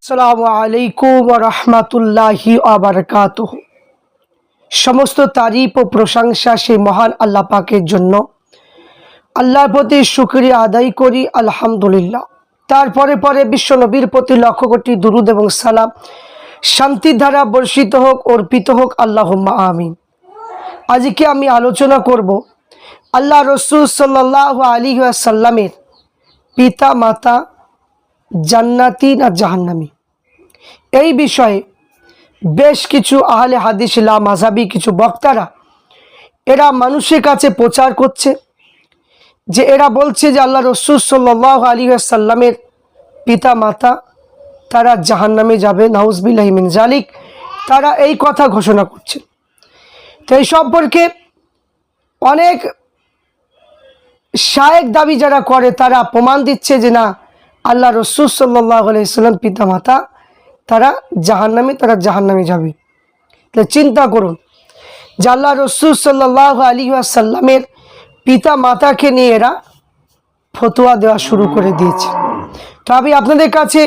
আসসালামু আলাইকুম ওয়া রাহমাতুল্লাহি ওয়া বারাকাতুহু। সমস্ত তারিফ ও প্রশংসা সেই মহান আল্লাহ পাকের জন্য। আল্লাহর প্রতি শুকরিয়া আদায় করি আলহামদুলিল্লাহ। তারপরে পরে বিশ্ব নবীর প্রতি লক্ষ কোটি দুরূদ এবং সালাম শান্তির ধারা বর্ষিত হোক, অর্পিত হোক, আল্লাহুম্মা আমিন। আজকে আমি আলোচনা করব আল্লাহ রসুল সাল্লাল্লাহু আলাইহি ওয়াসাল্লামের পিতা মাতা জান্নাতি না জাহান্নামী, এই বিষয়ে বেশ কিছু আহলে হাদিস লা মাযহাবী কিছু বক্তারা এরা মানুষের কাছে প্রচার করছে যে এরা বলছে যে আল্লাহ রসুল সাল্লাল্লাহু আলাইহি ওয়াসাল্লামের পিতা মাতা তারা জাহান্নামে যাবে, নাউজুবিল্লাহি মিন যালিক। তারা এই কথা ঘোষণা করছে। তো এই সম্পর্কে অনেক শায়েখ দাবি যারা করে তারা প্রমাণ দিচ্ছে যে না, আল্লাহ রসুল সাল্লাল্লাহু আলাইহি ওয়াসাল্লাম পিতা মাতা তারা জাহান্নামে যাবে। তাহলে চিন্তা করুন যে আল্লাহ রসুল সাল্লাল্লাহু আলাইহি ওয়াসাল্লামের পিতা মাতাকে নিয়ে এরা ফতোয়া দেওয়া শুরু করে দিয়েছে। তো আমি আপনাদের কাছে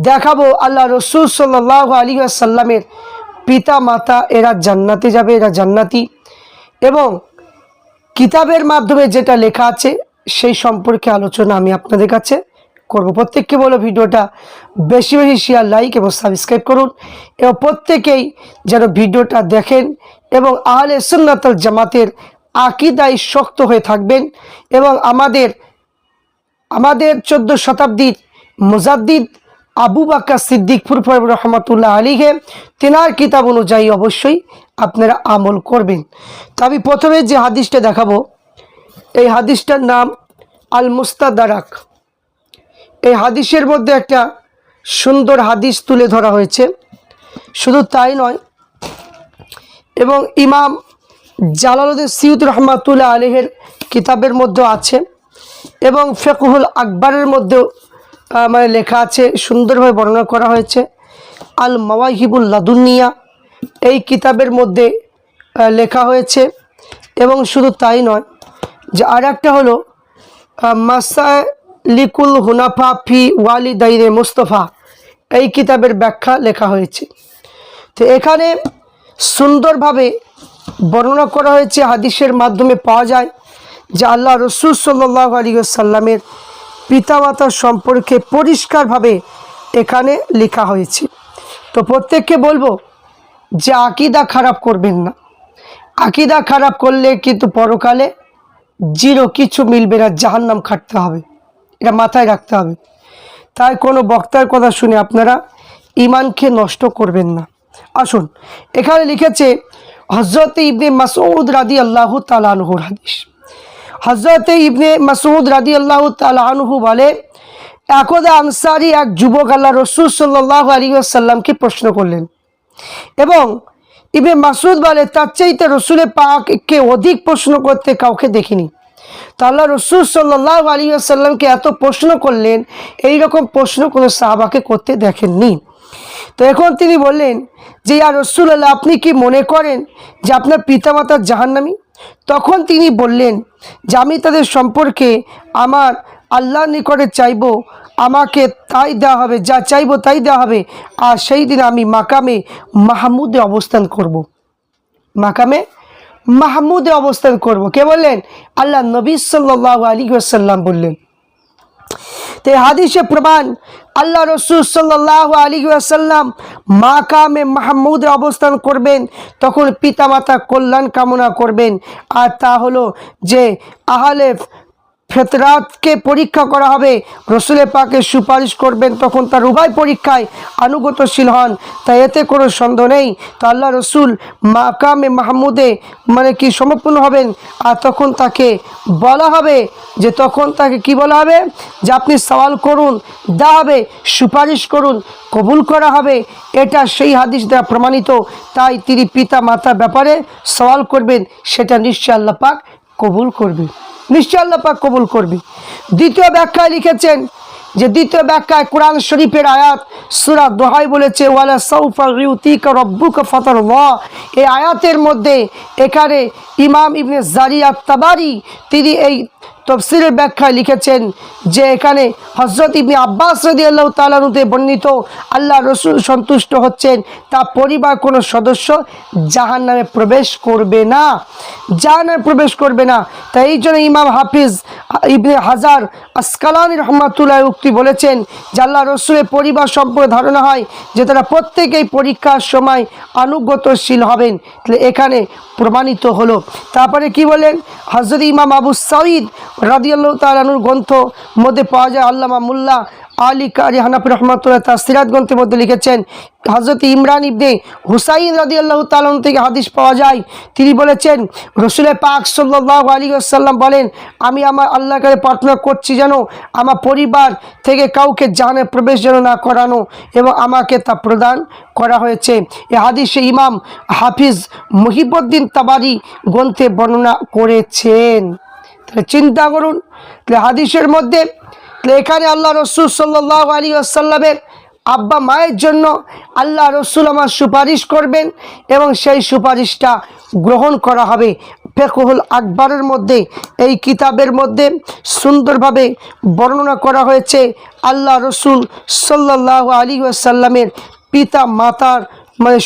দেখাবো আল্লাহ রসুল সাল্লাল্লাহু আলাইহি ওয়াসাল্লামের পিতা মাতা এরা জান্নাতে যাবে, এরা জান্নাতি, এবং কিতাবের মাধ্যমে যেটা লেখা আছে সেই সম্পর্কে আলোচনা আমি আপনাদের কাছে করব। প্রত্যেককে বলো ভিডিওটা বেশি বেশি শেয়ার, লাইক এবং সাবস্ক্রাইব করুন, এবং প্রত্যেকেই যেন ভিডিওটা দেখেন এবং আহলে সুন্নাত ওয়াল জামাতের আকীদায় শক্ত হয়ে থাকবেন। এবং আমাদের 14 শতাব্দীর মুজাদ্দিদ আবু বকর সিদ্দিক রহমাতুল্লাহ আলাইহি তিনার কিতাব অনুযায়ী অবশ্যই আপনারা আমল করবেন। তো আমি প্রথমে যে হাদিসটা দেখাবো এই হাদিসটার নাম আল মুস্তাদরাক। এই হাদিসের মধ্যে একটা সুন্দর হাদিস তুলে ধরা হয়েছে। শুধু তাই নয়, এবং ইমাম জালালউদ্দিন সিয়ুতি রহমাতুল্লাহ আলাইহির কিতাবের মধ্যে আছে, এবং ফিকহুল আকবরের মধ্যেও লেখা আছে, সুন্দরভাবে বর্ণনা করা হয়েছে। আল মাওয়াহিবুল লাদুনিয়া এই কিতাবের মধ্যে লেখা হয়েছে। এবং শুধু তাই নয়, যে আর একটা হলো মাসালিকুল হুনাফা ফি ওয়ালিদাইনে মুস্তাফা, এই কিতাবের ব্যাখ্যা লেখা হয়েছে। তো এখানে সুন্দরভাবে বর্ণনা করা হয়েছে, হাদিসের মাধ্যমে পাওয়া যায় যে আল্লাহ রসুল সাল্লাল্লাহু আলাইহি ওয়াসাল্লামের পিতামাতার সম্পর্কে পরিষ্কারভাবে এখানে লেখা হয়েছে। তো প্রত্যেককে বলবো যে আকীদা খারাপ করবেন না। আকীদা খারাপ করলে কিন্তু পরকালে জিরো, কিছু মিলবে না, জাহান্নাম খাটতে হবে, এটা মাথায় রাখতে হবে। তাই কোনো বক্তার কথা শুনে আপনারা ঈমানকে নষ্ট করবেন না। আসুন, এখানে লিখেছে হযরত ইবনে মাসউদ রাদিয়াল্লাহু তাআলা আনহুর হাদিস। হযরত ইবনে মাসউদ রাদিয়াল্লাহু তাআলা আনহু বলে, একদা আনসারী এক যুবক আল্লাহ রসুল সাল্লাল্লাহু আলাইহি ওয়াসাল্লামকে প্রশ্ন করলেন, এবং ইবনে মাসউদ বলে তার চাইতে রসুল পাককে অধিক প্রশ্ন করতে কাউকে দেখিনি। তো আল্লাহ রসুল সাল্লাল্লাহু আলাইহি ওয়াসাল্লামকে এত প্রশ্ন করলেন, এই রকম প্রশ্ন কোনো সাহাবাকে করতে দেখেননি। তো এখন তিনি বললেন যে ইয়া রাসূলুল্লাহ, আপনি কি মনে করেন যে আপনার পিতামাতা জাহান্নামী? তখন তিনি বললেন যে আমি তাদের সম্পর্কে আমার আল্লাহর নিকটে চাইব, আমাকে তাই দেওয়া হবে, যা চাইব তাই দেওয়া হবে, আর সেই দিন আমি মাকামে মাহমুদে অবস্থান করব। মাকামে মাহমুদে অবস্থান করব। কে বললেন? আল্লাহ নবী সাল্লাল্লাহু আলাইহি ওয়াসাল্লাম বললেন। তো এই হাদিসে প্রমাণ আল্লাহ রসুল সাল্লাল্লাহু আলাইহি ওয়াসাল্লাম মাকামে মাহমুদে অবস্থান করবেন, তখন পিতামাতা কল্যাণ কামনা করবেন। আর তা হলো যে আহলে ফেতরাতকে পরীক্ষা করা হবে, রসুল পাকের সুপারিশ করবেন, তখন তার উভয় পরীক্ষায় আনুগত্যশীল হন, তাই এতে কোনো সন্দেহ নেই। তো আল্লাহ রসুল মাকামে মাহমুদে কি সম্পূর্ণ হবেন। আর তখন তাকে বলা হবে যে, তখন তাকে কি বলা হবে যে আপনি সওয়াল করুন, দেওয়া হবে, সুপারিশ করুন, কবুল করা হবে। এটা সেই হাদিস দ্বারা প্রমাণিত। তাই তিনি পিতা মাতার ব্যাপারে সওয়াল করবেন, সেটা নিশ্চয় আল্লাহ পাক কবুল করবে, নিশ্চয় আল্লাহ পাক কবুল করবে। দ্বিতীয় ব্যাখ্যায় লিখেছেন যে দ্বিতীয় ব্যাখ্যায় কোরআন শরীফের আয়াত সূরা দোহায় বলেছে ওয়ালা সাউফা ইউতিকা রাব্বুকা ফাতারদা। এই আয়াতের মধ্যে এখানে ইমাম ইবনে জারির আত-তাবারি তিনি এই তফসিরের ব্যাখ্যায় লিখেছেন যে এখানে হযরত ইবনে আব্বাস রাদিয়াল্লাহু তাআলা আনহু বর্ণিত আল্লাহ রসুল সন্তুষ্ট হচ্ছেন তার পরিবার কোনো সদস্য জাহান্নামে প্রবেশ করবে না, জাহান্নামে প্রবেশ করবে না। তাই এই জন্য ইমাম হাফিজ ইবনে হাজার আসকালানি রহমাতুল্লাহ উক্তি বলেছেন যে আল্লাহ রসুলের পরিবার সম্পর্কে ধারণা হয় যে তারা প্রত্যেকেই পরীক্ষার সময় আনুগত্যশীল হবেন। তাহলে এখানে প্রমাণিত হলো। তারপরে কি বলেন, হযরত ইমাম আবু সাঈদ রাদিয়াল্লাহু তাআলা আনহুর গ্রন্থ মধ্যে পাওয়া যায়, আল্লামা মুল্লা আলী কারি হানাফি রহমাতুল্লাহ তার সিরাত গ্রন্থের মধ্যে লিখেছেন হযরত ইমরান ইবনে হুসাইন রাদিয়াল্লাহু তাআলা থেকে হাদিস পাওয়া যায়। তিনি বলেছেন রাসূল পাক সাল্লাল্লাহু আলাইহি ওয়াসাল্লাম বলেন, আমি আমার আল্লাহর কাছে প্রার্থনা করছি যেন আমার পরিবার থেকে কাউকে জাহান্নামে প্রবেশ যেন না করানো এবং আমাকে তা প্রদান করা হয়েছে। এই হাদিসে ইমাম হাফিজ মুহিবউদ্দিন তাবারি গ্রন্থে বর্ণনা করেছেন। তাহলে চিন্তা করুন, তাহলে হাদিসের মধ্যে এখানে আল্লাহ রসুল সাল্লাল্লাহু আলাইহি ওয়াসাল্লামের আব্বা মায়ের জন্য আল্লাহ রসুল আমার সুপারিশ করবেন এবং সেই সুপারিশটা গ্রহণ করা হবে। ফিকহুল আকবরের মধ্যে এই কিতাবের মধ্যে সুন্দরভাবে বর্ণনা করা হয়েছে আল্লাহ রসুল সাল্লাল্লাহু আলাইহি ওয়াসাল্লামের পিতা মাতার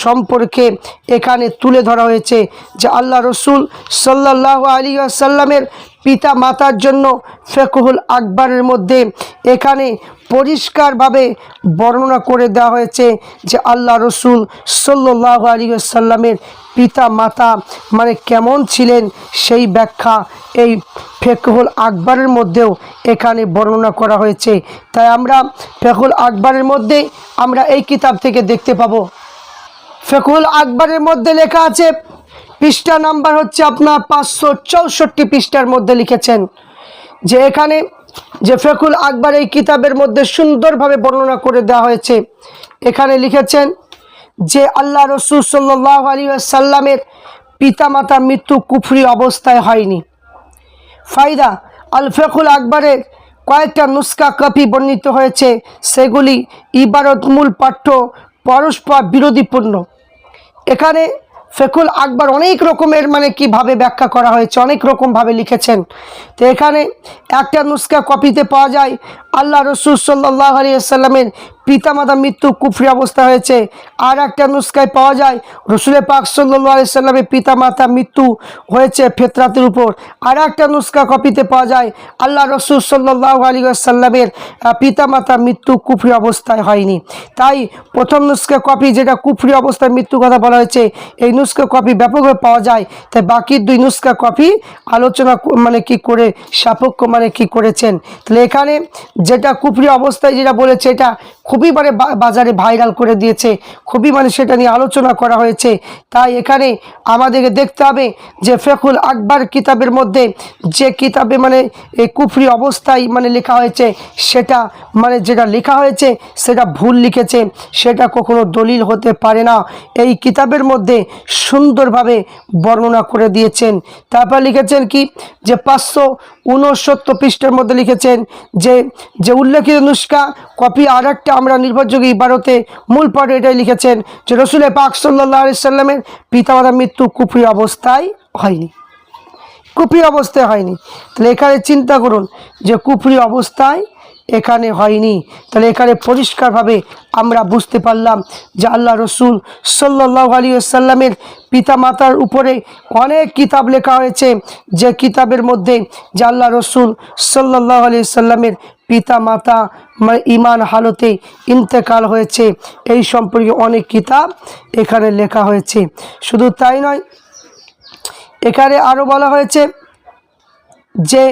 সম্পর্কে এখানে তুলে ধরা হয়েছে যে আল্লাহ রসুল সাল্লাল্লাহু আলাইহি ওয়াসাল্লামের পিতা মাতার জন্য ফিকহুল আকবরের মধ্যে এখানে পরিষ্কারভাবে বর্ণনা করে দেওয়া হয়েছে যে আল্লাহ রসুল সাল্লাল্লাহু আলাইহি ওয়াসাল্লামের পিতা মাতা কেমন ছিলেন সেই ব্যাখ্যা এই ফিকহুল আকবরের মধ্যেও এখানে বর্ণনা করা হয়েছে। তাই আমরা ফিকহুল আকবরের মধ্যে আমরা এই কিতাব থেকে দেখতে পাবো। ফিকহুল আকবরের মধ্যে লেখা আছে, পৃষ্ঠা নাম্বার হচ্ছে আপনার 564 পৃষ্ঠার মধ্যে লিখেছেন যে এখানে যে ফিকহুল আকবর এই কিতাবের মধ্যে সুন্দরভাবে বর্ণনা করে দেওয়া হয়েছে। এখানে লিখেছেন যে আল্লাহ রসুল সাল্লাল্লাহু আলাইহি ওয়াসাল্লামের পিতামাতা মৃত্যু কুফরি অবস্থায় হয়নি। ফায়দা, আল ফিকহুল আকবরের কয়েকটা নুসখা কপি বর্ণিত হয়েছে, সেগুলি ইবারত মূল পাঠ্য পরস্পর বিরোধীপূর্ণ। এখানে ফিকহুল আকবর অনেক রকমের কিভাবে ব্যাখ্যা করা হয়েছে, অনেক রকমভাবে লিখেছেন। তো এখানে একটা নুসখা কপিতে পাওয়া যায় আল্লাহ রসুল সাল্লাল্লাহু আলাইহি ওয়াসাল্লামের পিতামাতা মৃত্যু কুফরি অবস্থা হয়েছে। আর একটা নুসখায় পাওয়া যায় রসুল পাক সাল্লাল্লাহু আলাইহি ওয়াসাল্লামের পিতামাতা মৃত্যু হয়েছে ফিতরাতের উপর। আর একটা নুসখা কপিতে পাওয়া যায় আল্লাহ রসুল সাল্লাল্লাহু আলাইহি ওয়াসাল্লামের পিতামাতা মৃত্যু কুফরি অবস্থায় হয়নি। তাই প্রথম নুসখা কপি যেটা কুফরি অবস্থায় মৃত্যুর কথা বলা হয়েছে, এই নুসখা কপি ব্যাপকভাবে পাওয়া যায়। তাই বাকি দুই নুসখা কপি আলোচনা কি করে সাপেক্ষ কি করেছেন। তাহলে এখানে যেটা কুফরি অবস্থায় যেটা বলেছে এটা খুবই বাজারে ভাইরাল করে দিয়েছে, খুবই সেটা নিয়ে আলোচনা করা হয়েছে। তাই এখানে আমাদেরকে দেখতে হবে যে ফিকহুল আকবর কিতাবের মধ্যে যে কিতাবে এই কুফরি অবস্থায় লেখা হয়েছে সেটা যেটা লেখা হয়েছে সেটা ভুল লিখেছে, সেটা কখনো দলিল হতে পারে না। এই কিতাবের মধ্যে সুন্দরভাবে বর্ণনা করে দিয়েছেন। তারপর লিখেছেন কি যে 569 পৃষ্ঠার মধ্যে লিখেছেন যে উল্লেখিত নুসখা কপি আর একটা আমরা নির্ভরযোগ্য ইবারতে মূল পাঠে এটাই লিখেছেন যে রাসূল পাক সাল্লাল্লাহু আলাইহি ওয়াসাল্লামের পিতামাতার মৃত্যু কুফরি অবস্থায় হয়নি, কুফরি অবস্থায় হয়নি। তাহলে এখানে চিন্তা করুন যে কুফরি অবস্থায় এখানে হয়নি। তাহলে এখানে পরিষ্কারভাবে আমরা বুঝতে পারলাম যে আল্লাহ রসুল সাল্লাল্লাহু আলাইহি ওয়াসাল্লামের পিতামাতার উপরে অনেক কিতাব লেখা হয়েছে, যে কিতাবের মধ্যে যে আল্লাহ রসুল সাল্লাল্লাহু আলাইহি ওয়াসাল্লামের পিতা মাতা ঈমান হালতে ইন্তেকাল হয়েছে, এই সম্পর্কে অনেক কিতাব এখানে লেখা হয়েছে। শুধু তাই নয়, এখানে আরও বলা হয়েছে যে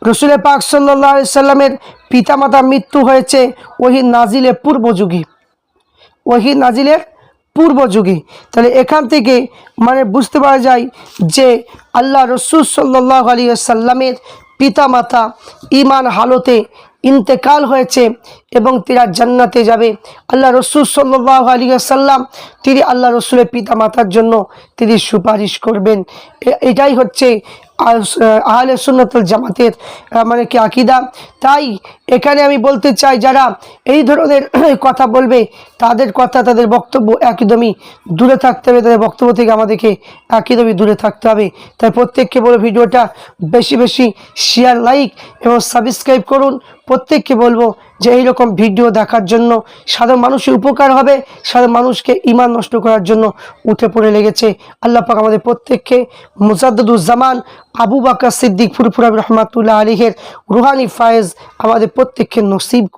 রাসূল পাক সাল্লাল্লাহু আলাইহি ওয়াসাল্লামের পিতামাতা মৃত্যু হয়েছে ওহী নাজিলের পূর্বযুগে, ওহী নাজিলের পূর্বযুগে। তাহলে এখান থেকে বুঝতে পারা যায় যে আল্লাহ রসুল সাল্লাল্লাহু আলাইহি ওয়াসাল্লামের পিতামাতা ঈমান হালতে ইন্তেকাল হয়েছে এবং তারা জান্নাতে যাবে। আল্লাহ রসুল সাল্লাল্লাহু আলাইহি ওয়াসাল্লাম তিনি আল্লাহ রসুলের পিতামাতার জন্য তিনি সুপারিশ করবেন। এটাই হচ্ছে আহলে সুন্নাত ওয়াল জামাতের মানে কি আকীদা। তাই এখানে আমি বলতে চাই, যারা এই ধরনের কথা বলবে তাদের কথা, তাদের বক্তব্য একদমই দূরে থাকতে হবে, তাদের বক্তব্য থেকে আমাদেরকে একদমই দূরে থাকতে হবে। তাই প্রত্যেককে বলে ভিডিওটা বেশি বেশি শেয়ার, লাইক এবং সাবস্ক্রাইব করুন। প্রত্যেককে বলবো যে এইরকম ভিডিও দেখার জন্য, সাধারণ মানুষের উপকার হবে, সাধারণ মানুষকে ঈমান নষ্ট করার জন্য উঠে পড়ে লেগেছে। আল্লাহ পাক আমাদের প্রত্যেককে মুজাদ্দিদুজ্জামান আবু বকর সিদ্দিক ফুরফুরা রহমাতুল্লাহ আলাইহির রুহানি ফায়েজ আমাদের প্রত্যেককে নসিব